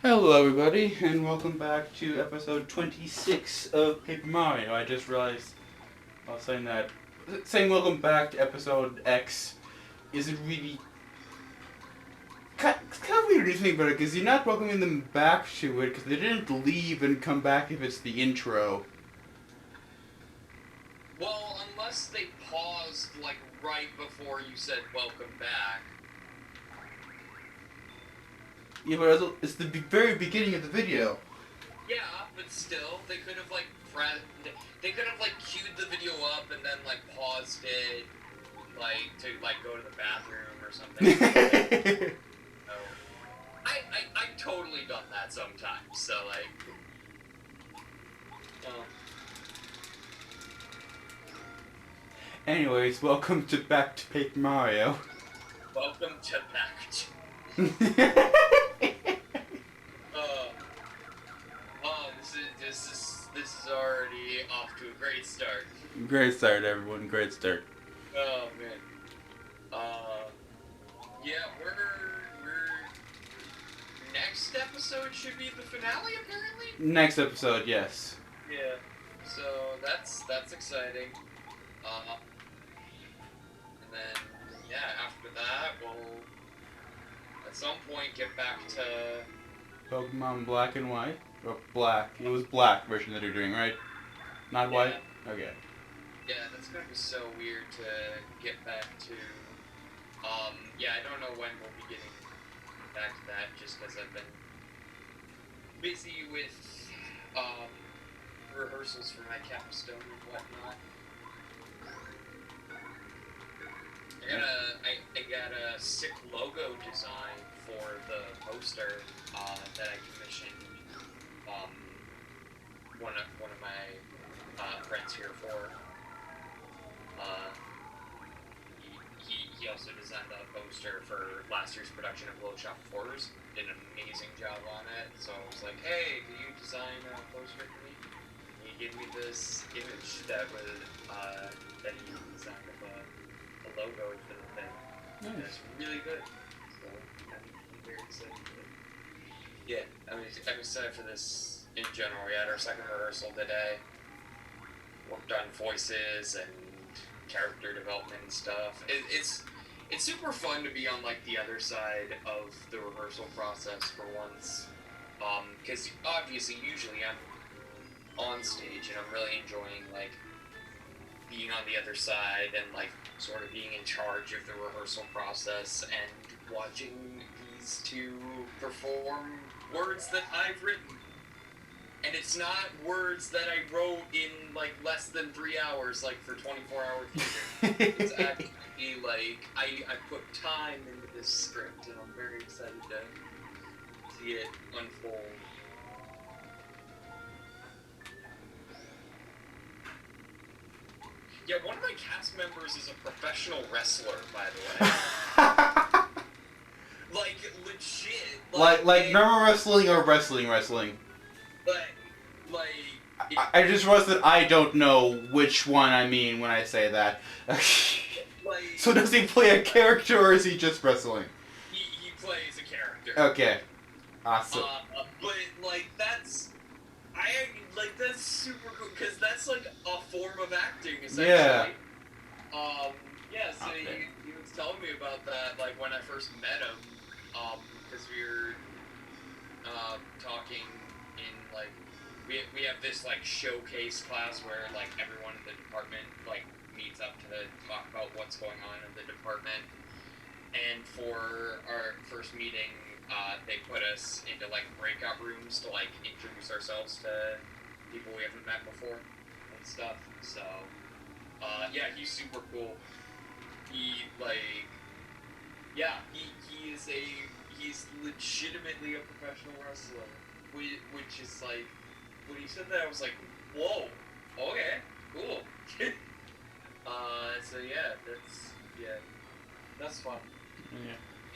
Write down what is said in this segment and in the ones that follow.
Hello everybody, and welcome back to episode 26 of Paper Mario. I just realized while saying that, saying welcome back to episode X isn't really... It's kind of weird to think about it, because you're not welcoming them back to it, because they didn't leave and come back if it's the intro. Well, unless they paused, like, right before you said welcome back. Yeah, but it's the very beginning of the video. Yeah, but still, they could have, like, queued the video up and then, like, paused it, like, to, like, go to the bathroom or something. So, I've totally done that sometimes, so, like, Anyways, welcome to back to Paper Mario. Welcome to back to... This is already off to a great start. Great start, everyone. Great start. Oh man. Yeah, we're next episode should be the finale apparently. Next episode, yes. Yeah. So that's exciting. And then yeah, after that we'll at some point get back to Pokemon Black and White? Or Black. It was Black version that you're doing, right? Not White? Okay. Yeah, that's gonna be so weird to get back to. Yeah, I don't know when we'll be getting back to that just because I've been busy with, rehearsals for my capstone and whatnot. I got a sick logo design for the poster that I commissioned one of my friends here for. He also designed the poster for last year's production of Blow Shop Fours. Did an amazing job on it. So I was like, hey, can you design a poster for me? And he gave me this image that he designed of a logo for the thing. Nice. And it's really good. So I'm very excited for it. Yeah, I'm excited for this in general. We had our second rehearsal today. Worked on voices and character development and stuff. It's super fun to be on like the other side of the rehearsal process for once, because obviously usually I'm on stage and I'm really enjoying like being on the other side and like sort of being in charge of the rehearsal process and watching these two perform words that I've written. And it's not words that I wrote in, like, less than 3 hours, like, for 24-hour theater. It's actually, like, I put time into this script, and I'm very excited to see it unfold. Yeah, one of my cast members is a professional wrestler, by the way. Like, legit. Like normal wrestling or wrestling? I just realized that I don't know which one I mean when I say that. So does he play a character or is he just wrestling? He plays a character. Okay. Awesome. But like that's super cool because that's like a form of acting essentially. Yeah. Yeah. So okay. he was telling me about that like when I first met him, because we were talking in like. We have this like showcase class where like everyone in the department like meets up to talk about what's going on in the department. And for our first meeting, they put us into like breakout rooms to like introduce ourselves to people we haven't met before and stuff. So yeah, he's super cool. He like he's legitimately a professional wrestler, which is like. When he said that, I was like, whoa, okay, cool. So yeah, that's fun.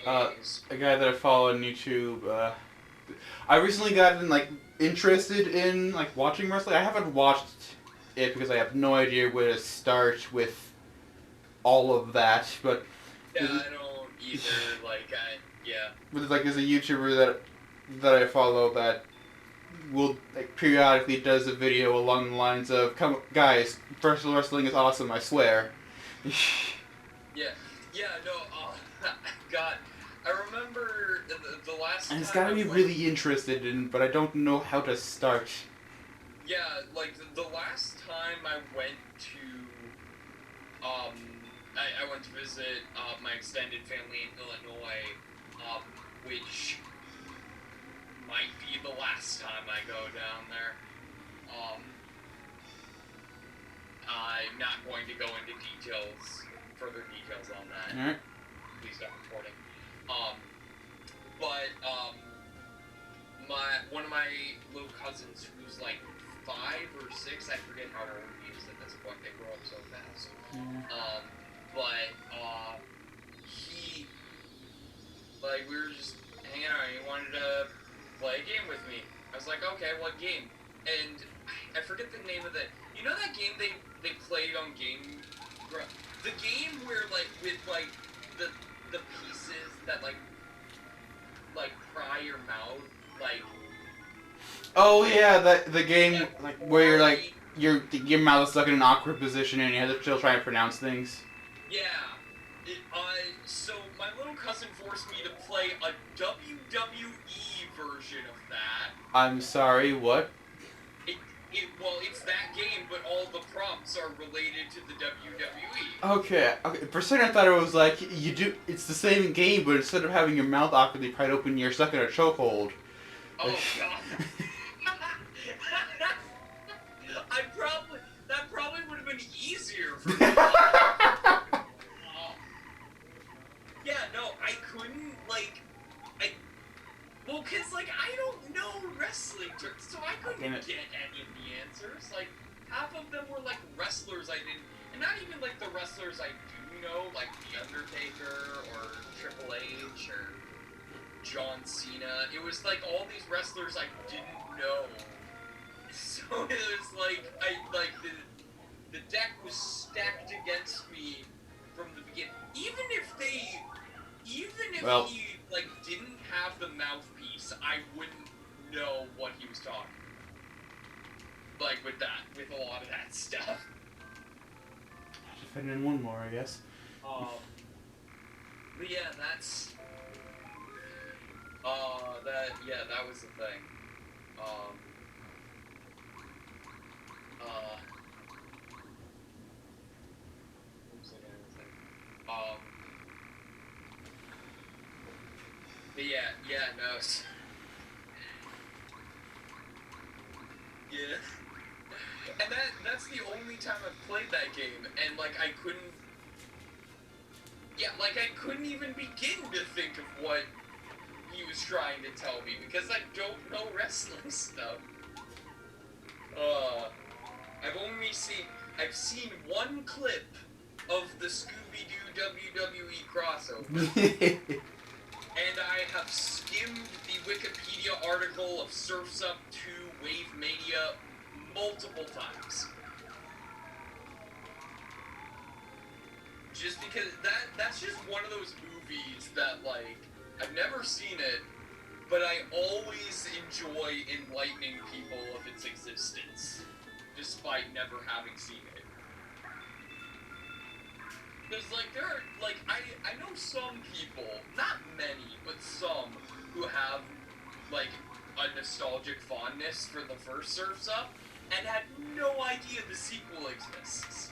Yeah. A guy that I follow on YouTube, I recently gotten, like, interested in, like, watching wrestling. I haven't watched it because I have no idea where to start with all of that, but... Yeah, I don't either, like, But, like, there's a YouTuber that that I follow that will like periodically does a video along the lines of, "Come guys, professional wrestling is awesome, I swear." Yeah, no, God, I remember the last And it's time gotta I be went. really interested in, but I don't know how to start. Yeah, like the last time I went to, I went to visit my extended family in Illinois, which might be the last time I go down there. Um, I'm not going to go into further details on that. Alright. Please stop recording. But one of my little cousins, who's like 5 or 6, I forget how old he is at this point. They grow up so fast. Yeah. But he, like, we were just hanging out. And he wanted to play a game with me. I was like, okay, what game? And I forget the name of the. You know that game they played on Game. The game where like with like the pieces that like pry your mouth, like. Oh yeah, the game Yeah, like where you're like your mouth is stuck in an awkward position and you have to still try and pronounce things. Yeah. So my little cousin forced me to play a WWE version of that. I'm sorry, what? Well, it's that game, but all the prompts are related to the WWE. Okay. For a second I thought it was like you do. It's the same game, but instead of having your mouth awkwardly pried open, you're stuck in a chokehold. Oh God. That probably would have been easier for me. Yeah, no, I couldn't well, cause like I don't know wrestling terms, so I couldn't get any of the answers. Like half of them were like wrestlers I didn't, and not even like the wrestlers I do know, like The Undertaker or Triple H or John Cena. It was like all these wrestlers I didn't know. So it was like the deck was stacked against me from the beginning. Even if he like didn't have the mouthpiece, I wouldn't know what he was talking. Like with a lot of that stuff. Fit in one more, I guess. But yeah, that's that was the thing. What was I gonna say? But yeah, no. Yeah. And that's the only time I've played that game, and like I couldn't even begin to think of what he was trying to tell me because I don't know wrestling stuff. I've seen one clip of the Scooby-Doo WWE crossover. And I have skimmed the Wikipedia article of Surf's Up 2 Wave Mania multiple times. Just because that's just one of those movies that, like, I've never seen it, but I always enjoy enlightening people of its existence, despite never having seen it. Because, like, there are, like, I know some people, not many, but some, who have, like, a nostalgic fondness for the first Surf's Up, and had no idea the sequel exists.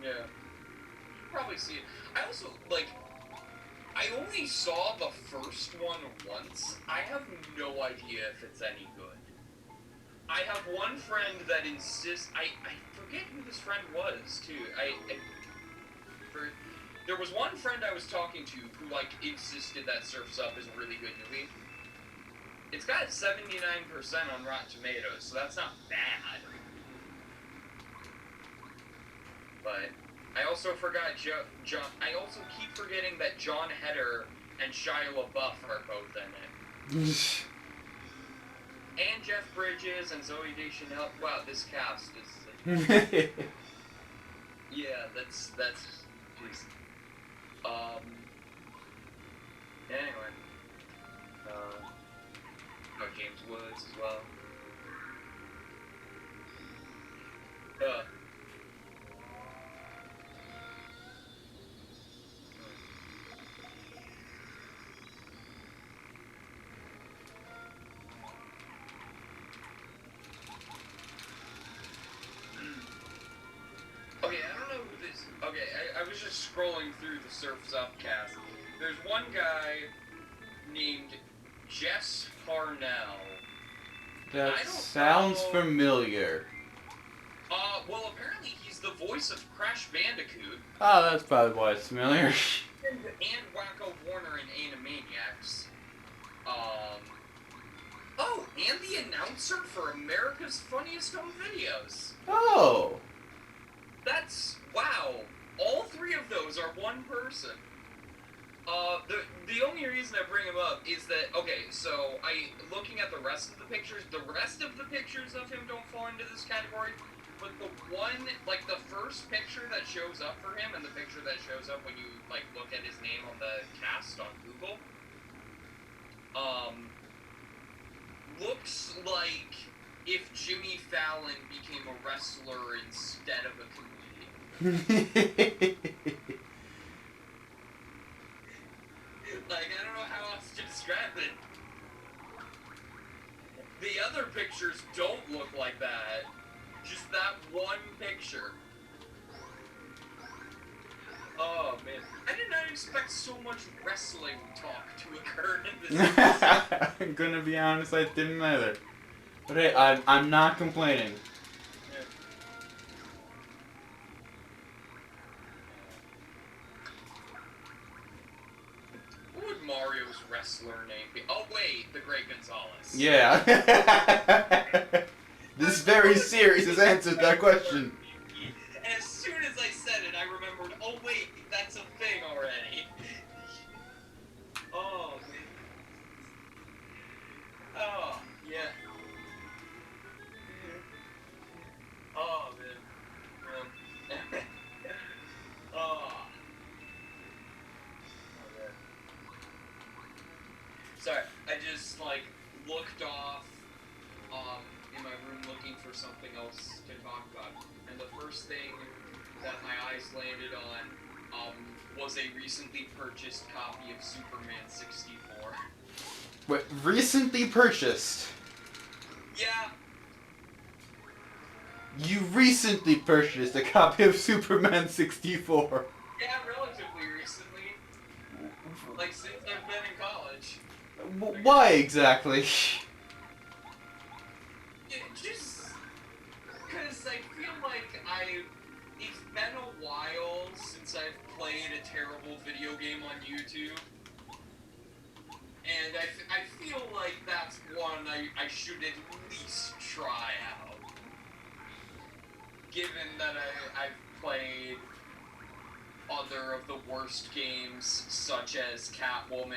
Yeah. You've probably seen it. I also, like, I only saw the first one once. I have no idea if it's any good. I have one friend that insists. I forget who this friend was too. There was one friend I was talking to who like insisted that Surf's Up is a really good movie. It's got 79% on Rotten Tomatoes, so that's not bad. But I also forgot John. I also keep forgetting that Jon Heder and Shia LaBeouf are both in it. And Jeff Bridges and Zooey Deschanel. Wow, this cast is. Yeah, that's. Geez. Woods as well. Okay, I don't know who this. Okay, I was just scrolling through the Surf's Upcast. There's one guy named Jess Harnell. That sounds familiar. Well, apparently he's the voice of Crash Bandicoot. Oh, that's probably why it's familiar. And Wacko Warner in Animaniacs. Oh, and the announcer for America's Funniest Home Videos. Oh. That's, wow. All three of those are one person. The only reason I bring him up is that, okay, so looking at the rest of the pictures of him don't fall into this category, but the one, like, the first picture that shows up for him and the picture that shows up when you, like, look at his name on the cast on Google, looks like if Jimmy Fallon became a wrestler instead of a comedian. Like, I don't know how else to describe it. The other pictures don't look like that. Just that one picture. Oh, man. I did not expect so much wrestling talk to occur in this episode. I'm gonna be honest, I didn't either. But hey, I'm not complaining. What would Mario's wrestler name be? Oh, wait, the Great Gonzalez. Yeah. This very series has answered that question. And as soon as I said it, I remembered, oh, wait, that's a thing already. Oh, man. Oh, yeah. Oh, man. Oh. Sorry, I just, like, looked off in my room looking for something else to talk about. And the first thing that my eyes landed on was a recently purchased copy of Superman 64. Wait, recently purchased? Yeah. You recently purchased a copy of Superman 64. Yeah, relatively recently. Like, since I've been in college. Why exactly? Just because I feel like it's been a while since I've played a terrible video game on YouTube. And I feel like that's one I should at least try out. Given that I've played other of the worst games, such as Catwoman,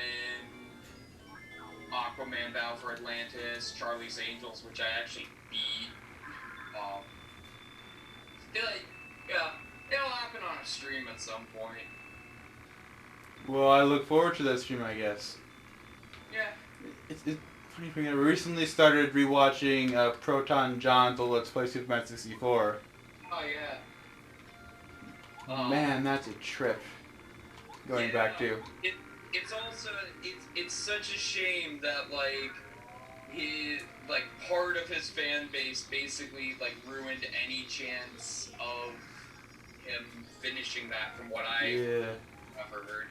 Aquaman Battle for Atlantis, Charlie's Angels, which I actually beat. It'll happen on a stream at some point. Well, I look forward to that stream, I guess. Yeah. It's funny for me. I recently started rewatching Proton John's Let's Play Superman 64. Oh, yeah. Man, that's a trip. Going back to. It's also it's such a shame that part of his fan base basically ruined any chance of him finishing that from what I've ever heard.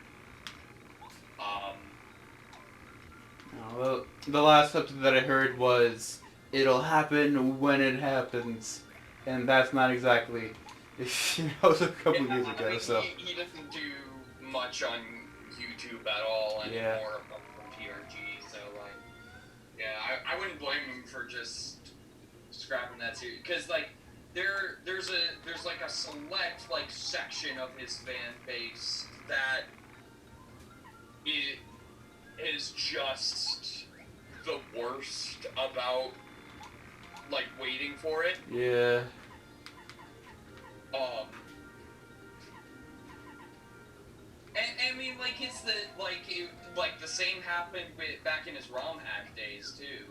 Well, the last episode that I heard was it'll happen when it happens, and that's not exactly. That was a couple years ago. I mean, so he doesn't do much on YouTube at all anymore from PRG. So I wouldn't blame him for just scrapping that series because there's a select section of his fan base that it is just the worst about waiting for it. Yeah. And I mean, it's the same happened back in his ROM hack days too.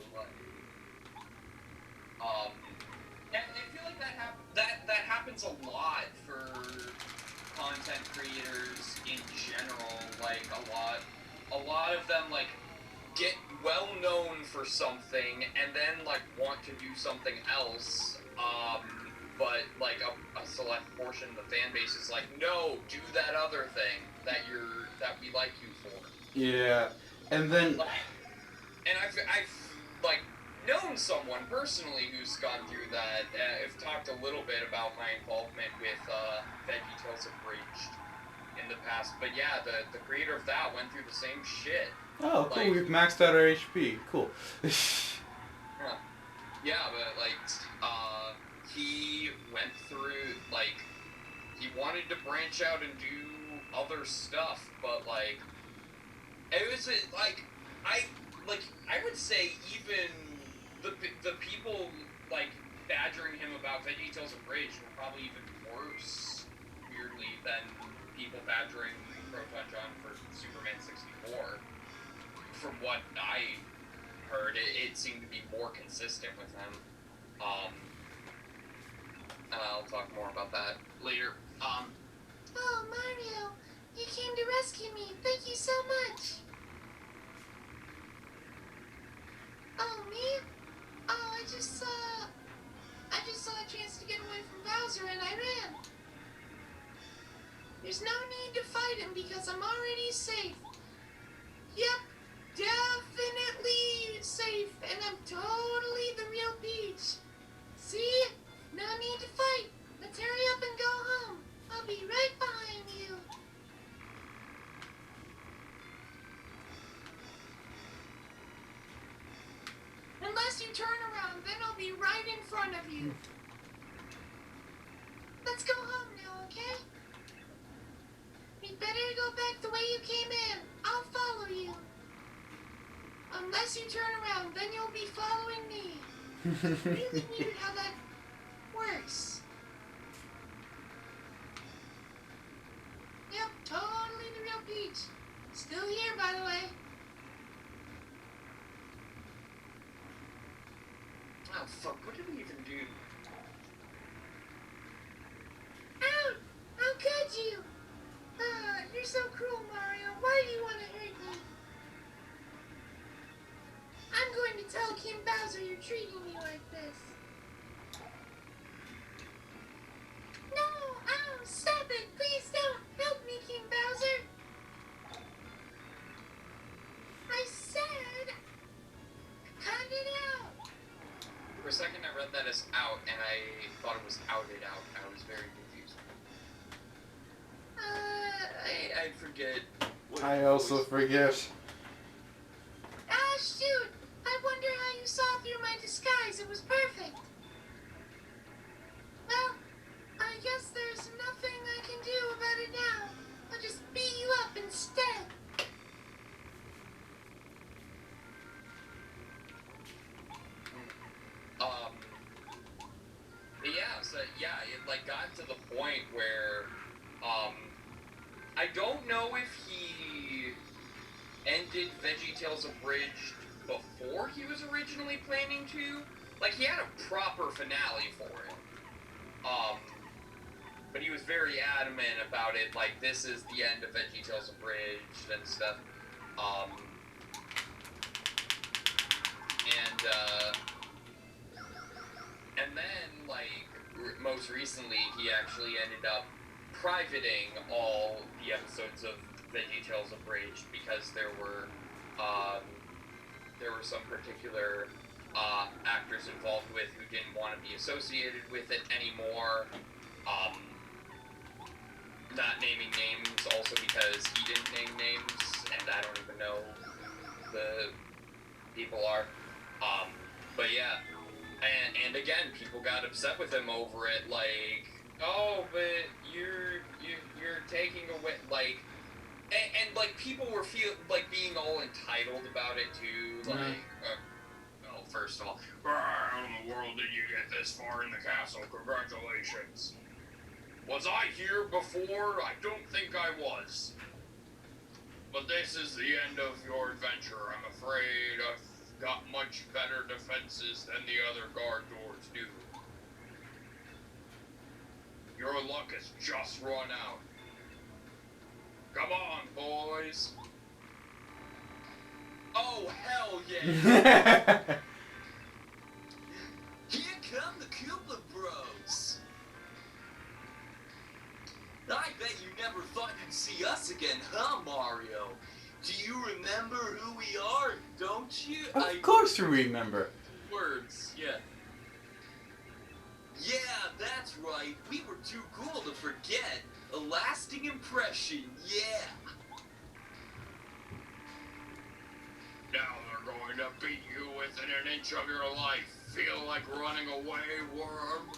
And I feel like that happens a lot for content creators in general. Like a lot of them like get well known for something and then like want to do something else. But like a select portion of the fan base is like, no, do that other thing that we like you for. Yeah, and then. Like, and I've like known someone personally who's gone through that. I've talked a little bit about my involvement with VeggieTales Abridged in the past, but yeah, the creator of that went through the same shit. Oh, cool. Like, We've maxed out our HP. Cool. yeah, but like he went through like he wanted to branch out and do other stuff, but like it was like I would say even the people like badgering him about VeggieTales Abridged were probably even worse, weirdly, than people badgering Proton John for Superman 64. From what I heard, it seemed to be more consistent with him. I'll talk more about that later. Oh, Mario, you came to rescue me. Thank you so much. Oh, me? Oh, I just saw a chance to get away from Bowser and I ran. There's no need to fight him because I'm already safe. Yep, definitely safe, and I'm totally the real Peach. See? No need to fight. Let's hurry up and go home. I'll be right behind you. Unless you turn around, then I'll be right in front of you. Let's go home now, okay? You'd better go back the way you came in. I'll follow you. Unless you turn around, then you'll be following me. It's really weird how that works. Yep, totally the real Peach. Still here, by the way. Oh fuck! What did we even do? Ow! How could you? You're so cruel, Mario. Why do you want to hurt me? I'm going to tell King Bowser you're treating me like this. No! Ow! Stop it! Please don't! Help me, King Bowser! I said... cut it out! For a second, I read that as out, and I thought it was outed out. I was very confused. I forget. I also forget. Ah, shoot! I wonder how you saw through my disguise. It was perfect. Well, I guess there's nothing I can do about it now. I'll just beat you up instead. Yeah, it like got to the point where, I don't know if he ended VeggieTales Abridged before he was originally planning to. Like, he had a proper finale for it. But he was very adamant about it, like, this is the end of VeggieTales Abridged and stuff. And then, like, most recently, he actually ended up privating all the episodes of VeggieTales Abridged because there were some particular actors involved with who didn't want to be associated with it anymore. Not naming names, also because he didn't name names, and I don't even know who the people are. But yeah, and again, people got upset with him over it, like, oh, but you're taking away, like, and like, people were being all entitled about it too, like, well, first of all, how in the world did you get this far in the castle? Congratulations. Was I here before? I don't think I was. But this is the end of your adventure, I'm afraid. got much better defenses than the other guard doors do. Your luck has just run out. Come on, boys. Oh, hell yeah! Here come the Koopa Bros. I bet you never thought you'd see us again, huh, Mario? Do you remember who we are, don't you? Of course you remember. Words, yeah. Yeah, that's right. We were too cool to forget. A lasting impression, yeah. Now they're going to beat you within an inch of your life. Feel like running away, worm?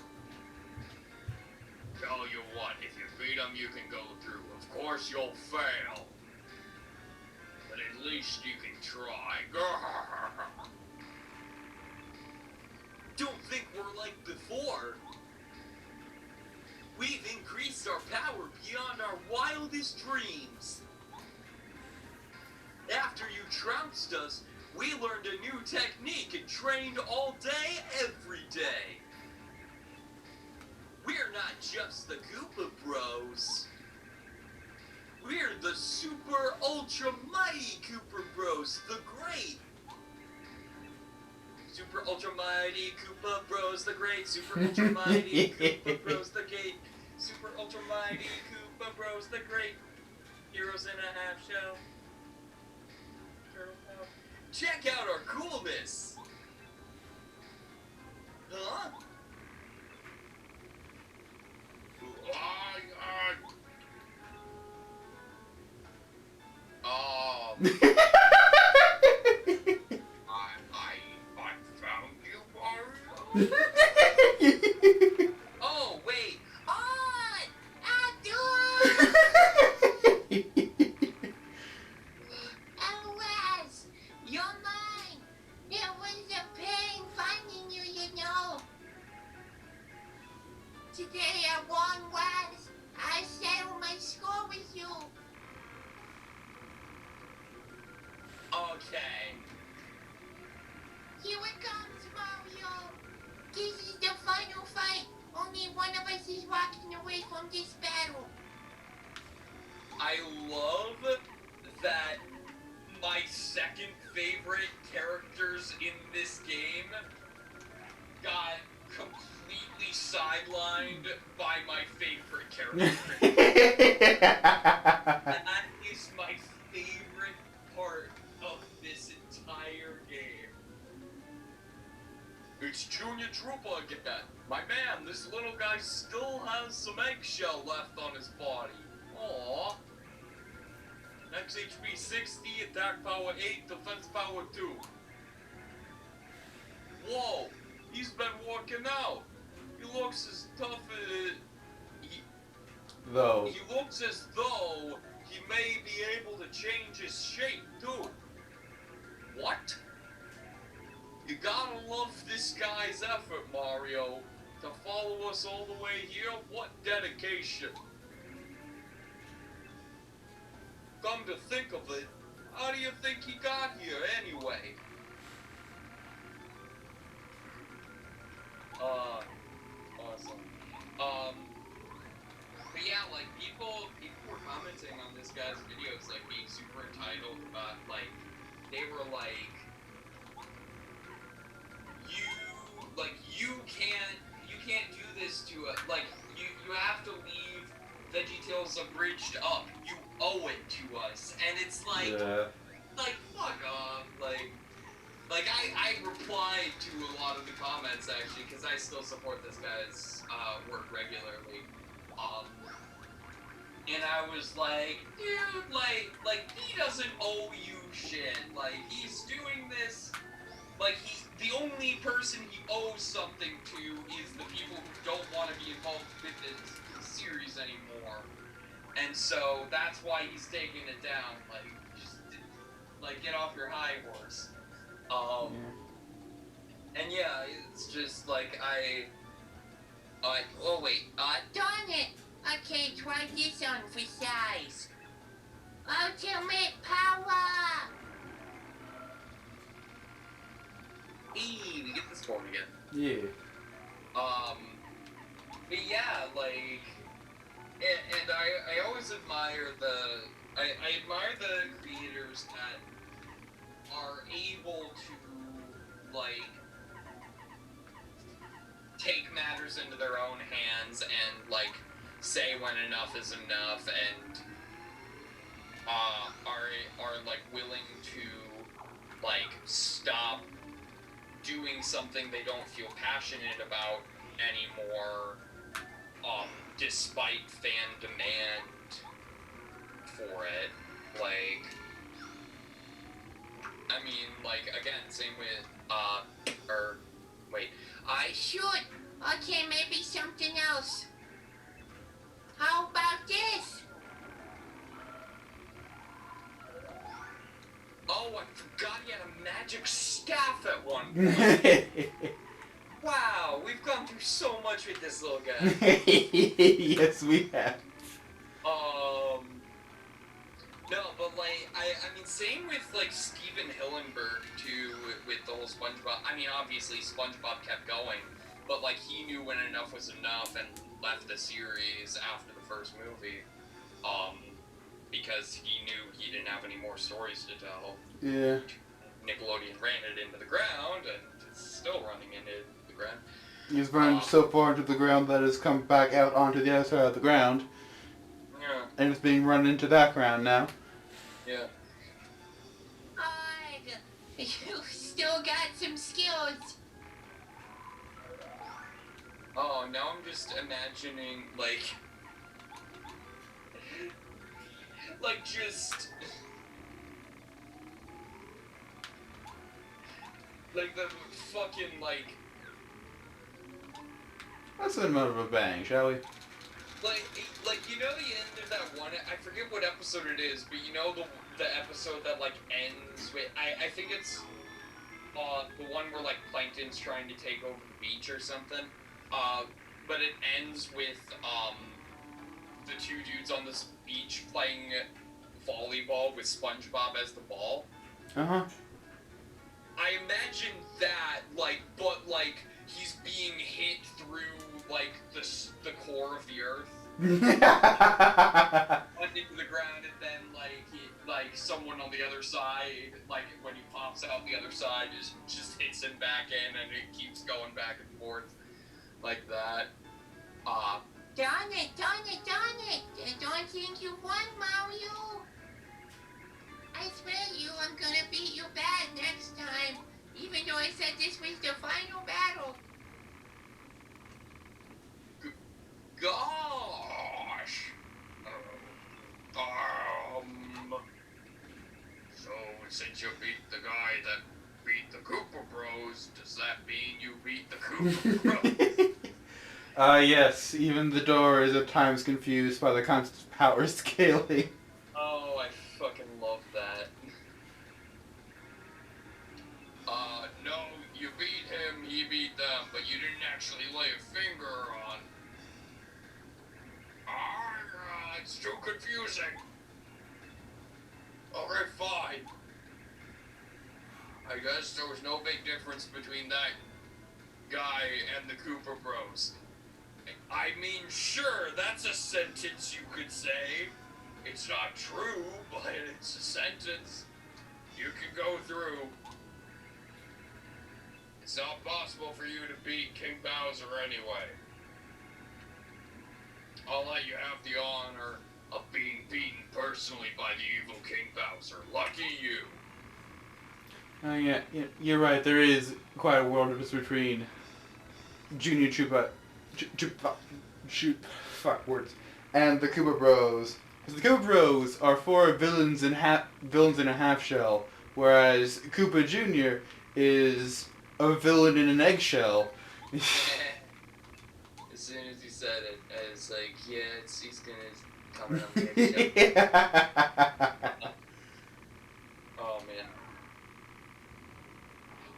Tell you what, if you beat them, you can go through. Of course you'll fail. But at least you can try. Don't think we're like before. We've increased our power beyond our wildest dreams. After you trounced us, we learned a new technique and trained all day, every day. We're not just the Koopa Bros. We're the super ultra mighty Koopa Bros, the great. Super ultra mighty Koopa Bros, the great. Super ultra mighty Koopa Bros, the great. Super ultra mighty Koopa Bros, the great. Heroes in a half shell. Check out our coolness! Huh? I found you, Mario. Oh, wait. On! Alas, you're mine. It was a pain finding you, you know. Today I won, Wax. I settled my score with you. Okay. Here it comes, Mario. This is the final fight. Only one of us is walking away from this battle. I love that my second favorite characters in this game got completely sidelined by my favorite character. That is my favorite part of this entire game. It's Junior Troopa again. My man, this little guy still has some eggshell left on his body. Aww. Max HP 60, attack power 8, defense power 2. Whoa, he's been working out. He looks as tough as... He looks as though he may be able to change his shape, too. What? You gotta love this guy's effort, Mario. To follow us all the way here, what dedication. Come to think of it, how do you think he got here, anyway? Awesome. But yeah, like, people were commenting on this guy's videos, like, being super entitled about, like, they were like, you can't do this to us, like, you have to leave VeggieTales Abridged up, you owe it to us, and it's like, like, fuck off, like, I replied to a lot of the comments, actually, because I still support this guy's, work regularly, and I was like, dude, like, he doesn't owe you shit, like, he's doing this, like, the only person he owes something to is the people who don't want to be involved with this series anymore, and so that's why he's taking it down, like, just, like, get off your high horse. And yeah, it's just like oh wait, Darn it. Okay, try this on for size. Ultimate power. form again. Yeah. But yeah, like, and I always admire I admire the creators that are able to, like, take matters into their own hands and, like, say when enough is enough, and are like willing to, like, stop doing something they don't feel passionate about anymore, despite fan demand for it. Like, I mean, like, again, same with, I should. Okay, maybe something else. How about this? oh, I forgot he had a magic staff at one point. Wow, we've gone through so much with this little guy. Yes, we have. No, but, like, I mean, same with, like, Steven Hillenburg, too, with the whole SpongeBob. I mean, obviously, SpongeBob kept going, but, like, he knew when enough was enough and left the series after the first movie, because he knew he didn't have any more stories to tell. Yeah. Nickelodeon ran it into the ground, and it's still running into the ground. He's run so far into the ground that it's come back out onto the other side of the ground. Yeah. And it's being run into that ground now. Yeah. You still got some skills. Oh, now I'm just imagining, like, just, like, the fucking, like, Let's send him out of a bang, shall we? like, you know the end of that one, I forget what episode it is, but you know the episode that, like, ends with, I think it's, the one where, like, Plankton's trying to take over the beach or something, but it ends with, the two dudes on this beach playing volleyball with SpongeBob as the ball. Uh-huh. I imagine that, like, but, like, he's being hit through, like, the core of the earth. Into the ground, and then, like, someone on the other side, like, when he pops out the other side, just hits him back in, and it keeps going back and forth like that. Darn it. Don't think you won, Mario. I swear I'm gonna beat you bad next time. Even though I said this was the final battle. Gosh! So, since you beat the guy that beat the Koopa Bros, does that mean you beat the Koopa Bros? Yes, even the door is at times confused by the constant power scaling. Oh, I fucking love that. No, you beat him, he beat them, but you didn't actually lay a finger on... it's too confusing. Okay, fine. I guess there was no big difference between that guy and the Cooper Bros. I mean, sure, that's a sentence you could say. It's not true, but it's a sentence you can go through. It's not possible for you to beat King Bowser anyway. I'll let you have the honor of being beaten personally by the evil King Bowser. Lucky you. Yeah, you're right. There is quite a world difference between Junior Chupa, and the Koopa Bros. Because the Koopa Bros are four villains in a half shell, whereas Koopa Junior is a villain in an eggshell. As soon as you said it, I was like, yeah, he's gonna come in on the eggshell. Oh, man.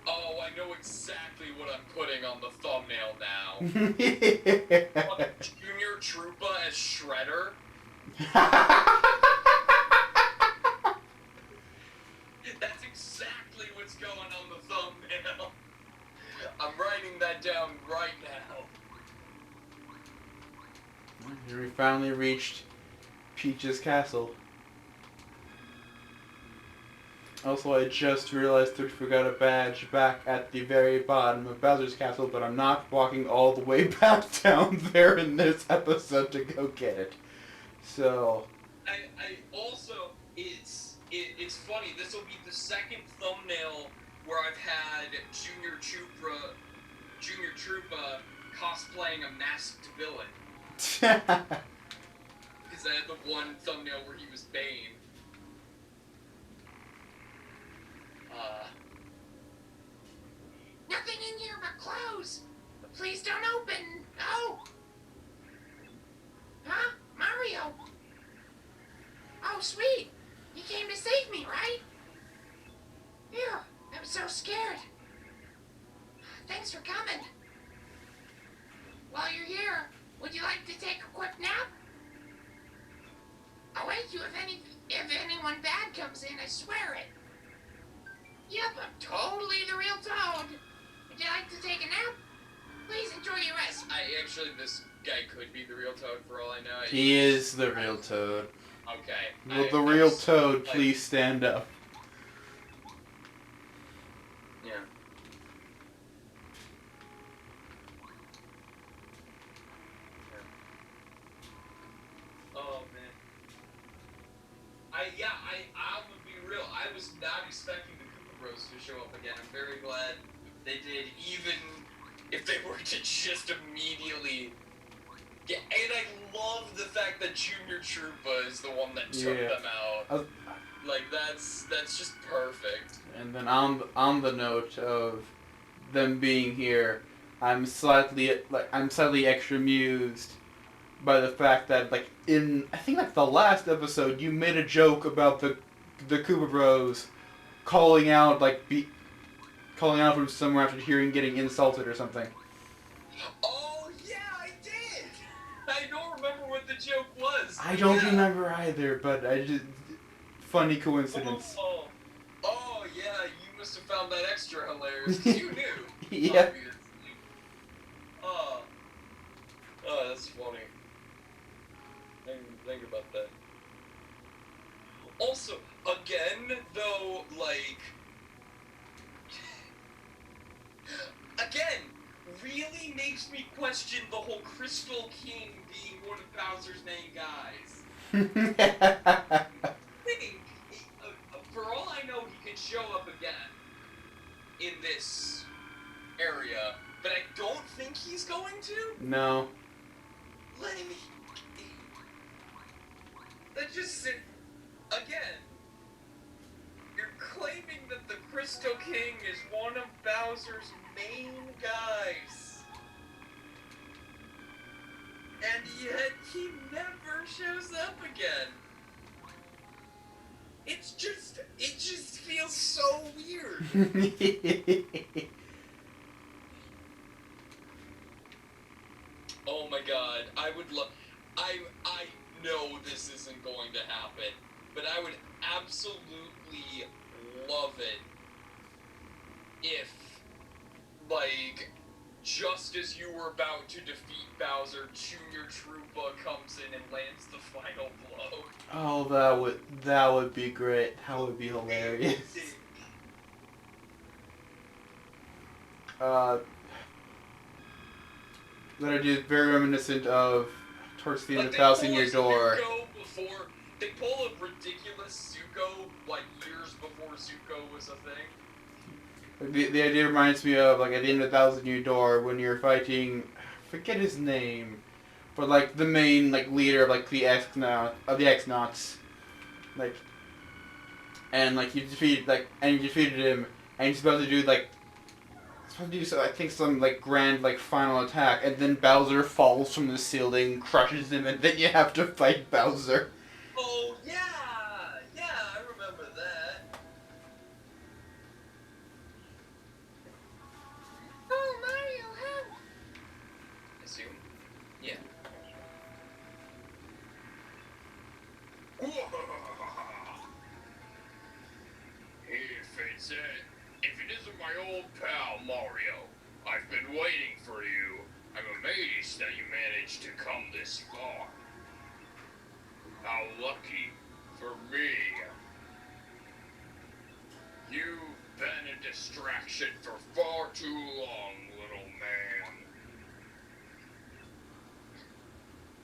Oh, I know exactly what I'm putting on the thumbnail now. Junior Troopa as Shredder. That's exactly what's going on the thumbnail. I'm writing that down right now. We finally reached Peach's castle. Also, I just realized that we forgot a badge back at the very bottom of Bowser's castle, but I'm not walking all the way back down there in this episode to go get it. So... I also, it's funny, this will be the second thumbnail where I've had Junior Troopa cosplaying a masked villain. Because I had the one thumbnail where he was Bane. Nothing in here but clothes. But please don't open. No. Huh? Mario? Oh, sweet. You came to save me, right? Phew. I'm so scared. Thanks for coming. While you're here, would you like to take a quick nap? I'll wake you if anyone bad comes in, I swear it. Yep, I'm totally the real Toad. Would you like to take a nap? Please enjoy your rest. This guy could be the real Toad for all I know. He is the real Toad. Okay. Will the real Toad please stand up? Yeah. Oh man. I'm gonna be real. I was not expecting the Koopa Bros to show up again. I'm very glad they did, even if they were to just immediately get. And I love the fact that Junior Troopa is the one that took them out. Like that's just perfect. And then on the note of them being here, I'm slightly extra amused by the fact that in I think the last episode you made a joke about the Koopa Bros calling out from somewhere after getting insulted or something. Oh yeah, I did. I don't remember what the joke was. I don't remember either, but I just funny coincidence. Oh yeah, you must have found that extra hilarious. 'Cause you knew. Yeah. Obviously. Oh, that's funny. I didn't even think about that. Also, again, though, really makes me question the whole Crystal King being one of Bowser's main guys. For all I know, he could show up again in this area, but I don't think he's going to. No. That just again. You're claiming that the Crystal King is one of Bowser's main guys, and yet he never shows up again. It just feels so weird. Oh my god, I know this isn't going to happen, but I would absolutely love it if, just as you were about to defeat Bowser, Junior Troopa comes in and lands the final blow. Oh, that would be great. That would be hilarious. That idea is very reminiscent of towards the end of 1,000-Year Door. They pull a ridiculous Zuko years before Zuko was a thing. The idea reminds me of at the end of 1,000-Year Door when you're fighting, I forget his name, but the main leader of the X-Nauts, and you defeated him, and he's about to do so I think some grand final attack, and then Bowser falls from the ceiling, crushes him, and then you have to fight Bowser. Oh yeah, I remember that. Oh, Mario, help! Assume? Yeah. If it isn't my old pal Mario, I've been waiting for you. I'm amazed that you managed to come this far. How lucky for me. You've been a distraction for far too long, little man.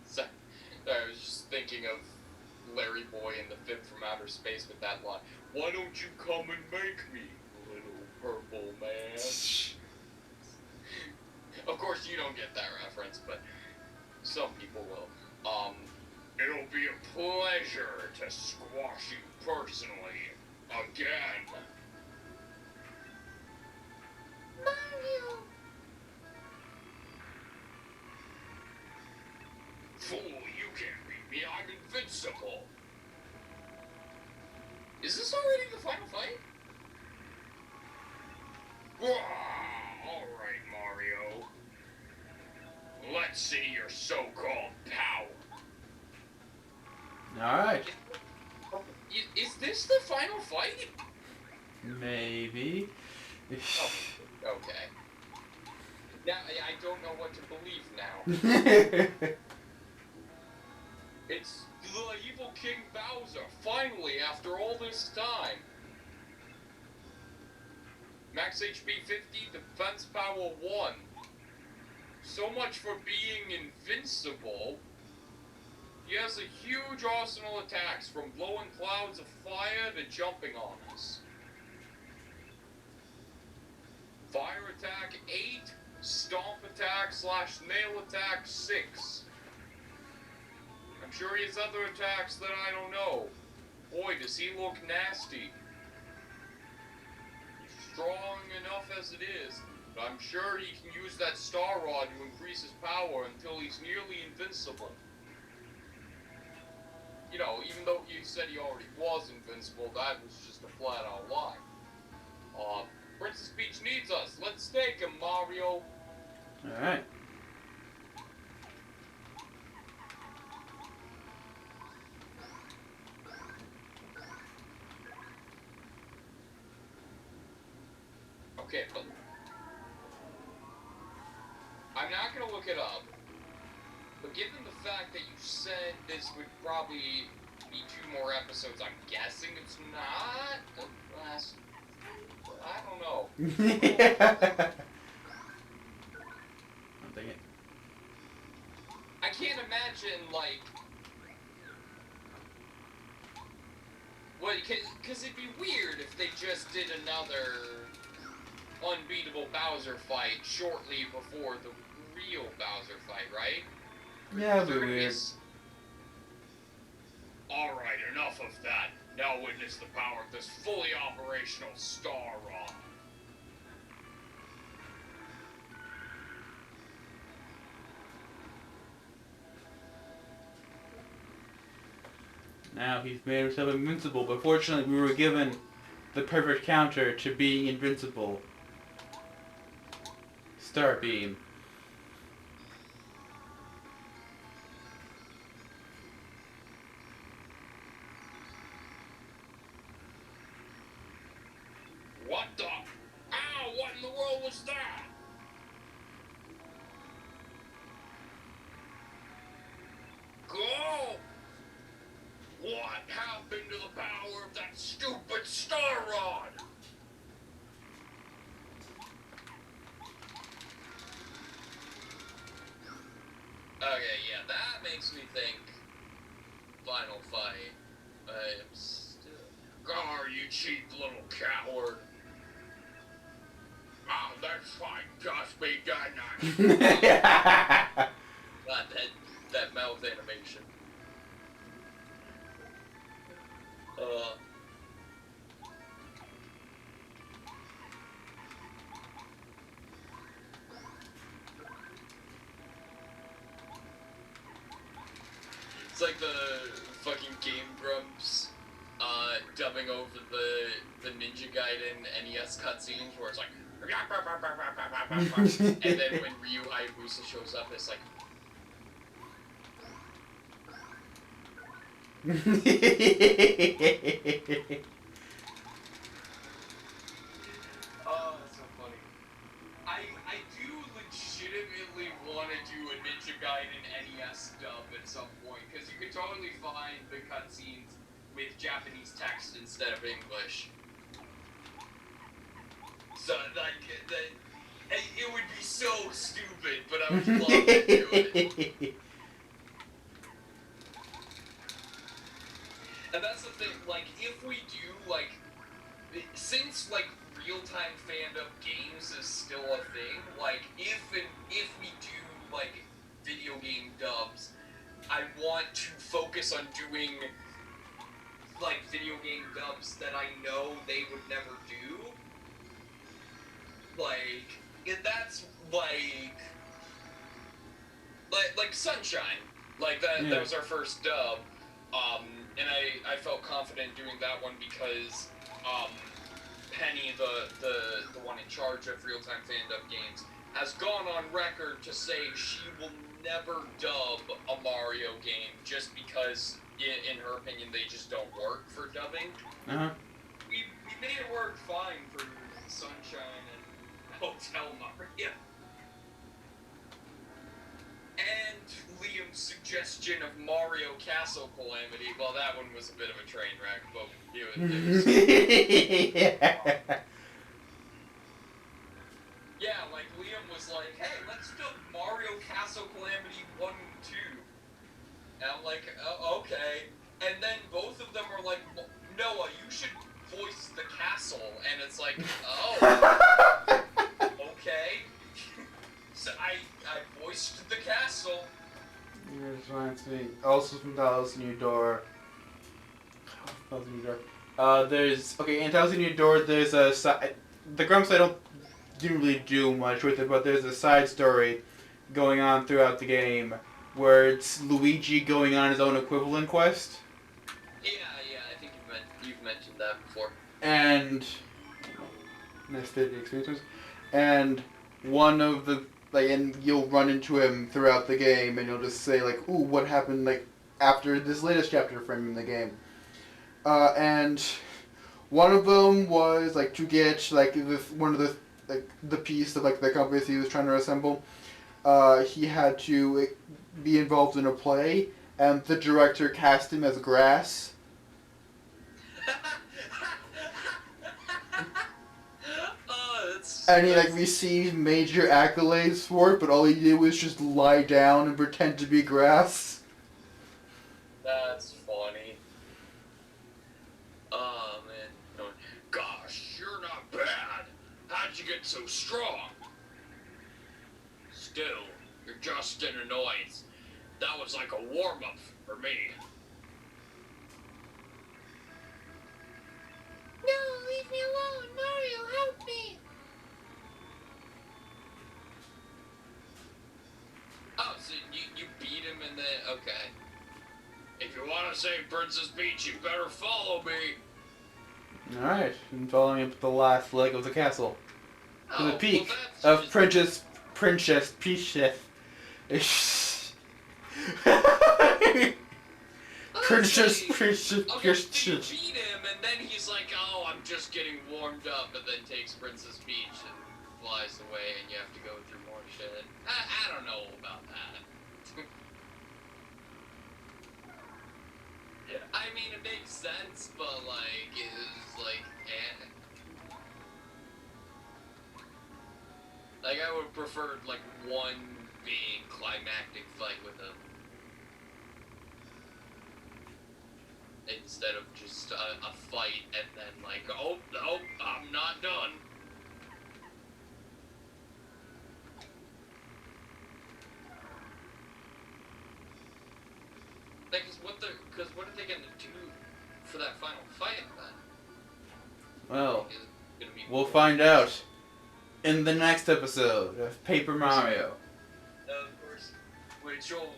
So, I was just thinking of Larry Boy in The Fib from Outer Space with that line. Why don't you come and make me, little purple man? Of course you don't get that reference, but some people will. It'll be a pleasure to squash you personally again. Mario! Fool, you can't beat me. I'm invincible. Is this already the final fight? Alright, Mario. Let's see your so-called power. Alright. Is this the final fight? Maybe. Oh, okay. Now, I don't know what to believe now. It's the evil King Bowser, finally, after all this time. Max HP 50, defense power 1. So much for being invincible. He has a huge arsenal of attacks, from blowing clouds of fire to jumping on us. Fire attack 8, stomp attack / nail attack 6. I'm sure he has other attacks that I don't know. Boy, does he look nasty. He's strong enough as it is, but I'm sure he can use that Star Rod to increase his power until he's nearly invincible. You know, even though you said he already was invincible, that was just a flat-out lie. Princess Peach needs us. Let's take him, Mario. Alright. Okay, but I'm not gonna look it up. But given the fact that you said this would probably be 2 more episodes, I'm guessing it's not the last. I don't know. Yeah. I'm thinking. I can't imagine, like. Well, because it'd be weird if they just did another unbeatable Bowser fight shortly before the real Bowser fight, right? Yeah, it'd be weird. Alright, enough of that. Now witness the power of this fully operational Star Rod. Now he's made himself invincible, but fortunately we were given the perfect counter to being invincible. Star Beam. What the? Ow, what in the world was that? Go! What happened to the power of that stupid Star Rod? Okay, yeah, that makes me think final fight. I'm still... Gar, you cheap little coward. Ah, that's fine. Just be done. God, that mouth animation. It's like the fucking Game Grumps dubbing over the Ninja Gaiden NES cutscenes where it's like and then when Ryu Hayabusa shows up it's like oh, that's so funny. I I do legitimately want to do a Ninja Gaiden NES dub at some point, because you could totally find the cutscenes with Japanese text instead of English. So, like, it would be so stupid, but I would love to do it. And that's the thing, like, if we do, like, since, like, real-time fandom games is still a thing, like, if we do, like, video game dubs, I want to focus on doing, like, video game dubs that I know they would never do. Like, that's, like Sunshine. Like, that was our first dub. And I felt confident doing that one because, Penny, the one in charge of real-time fandom games, has gone on record to say she will never dub a Mario game just because, in her opinion, they just don't work for dubbing. Uh-huh. We made it work fine for Sunshine and Hotel Mario. And Liam's suggestion of Mario Castle Calamity, well, that one was a bit of a train wreck, but it was yeah, like, Liam was like, hey, let's do Mario Castle Calamity 1 and 2. And I'm like, okay. And then both of them are like, Noah, you should voice the castle. And it's like, oh, okay. So I voiced the castle. Here's reminds me. Also from Thousand New Door. There's in Thousand New Door. There's a the Grumps didn't really do much with it, but there's a side story going on throughout the game where it's Luigi going on his own equivalent quest. Yeah, I think you've mentioned that before. And experiences, and one of the and you'll run into him throughout the game, and you'll just say like, "Ooh, what happened like after this latest chapter from the game?" And one of them was like to get like the piece of like the compass he was trying to assemble. He had to be involved in a play, and the director cast him as grass. And he received major accolades for it, but all he did was just lie down and pretend to be grass. That's funny. Oh man. Gosh, you're not bad. How'd you get so strong? Still, you're just an annoyance. That was like a warm-up for me. No, leave me alone, Mario, help me. Oh, so you beat him and then, okay. If you want to save Princess Peach, you better follow me. Alright, and following up the last leg of the castle. To the peak well, of Princess Peach. Princess Peach. Okay, you beat him and then he's like, oh, I'm just getting warmed up, and then takes Princess Peach and flies away and you have to go through more shit. I don't know about that. Yeah. I mean, it makes sense, but it's Like, I would prefer, one big climactic fight with him. Instead of just a fight and then, oh, no, I'm not done. Because what are they going to do for that final fight then? Well, we'll find out in the next episode of Paper Mario. Of course, which will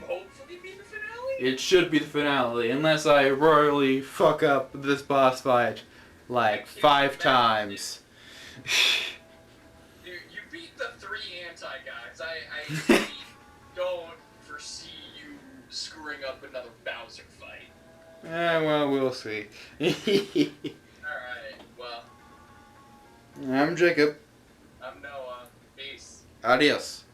hopefully be the finale? It should be the finale, unless I royally fuck up this boss fight 5 times. You beat the 3 anti-guys. I don't foresee you screwing up another Bowser fight. Well, we'll see. Alright, well. I'm Jacob. I'm Noah. Peace. Adios.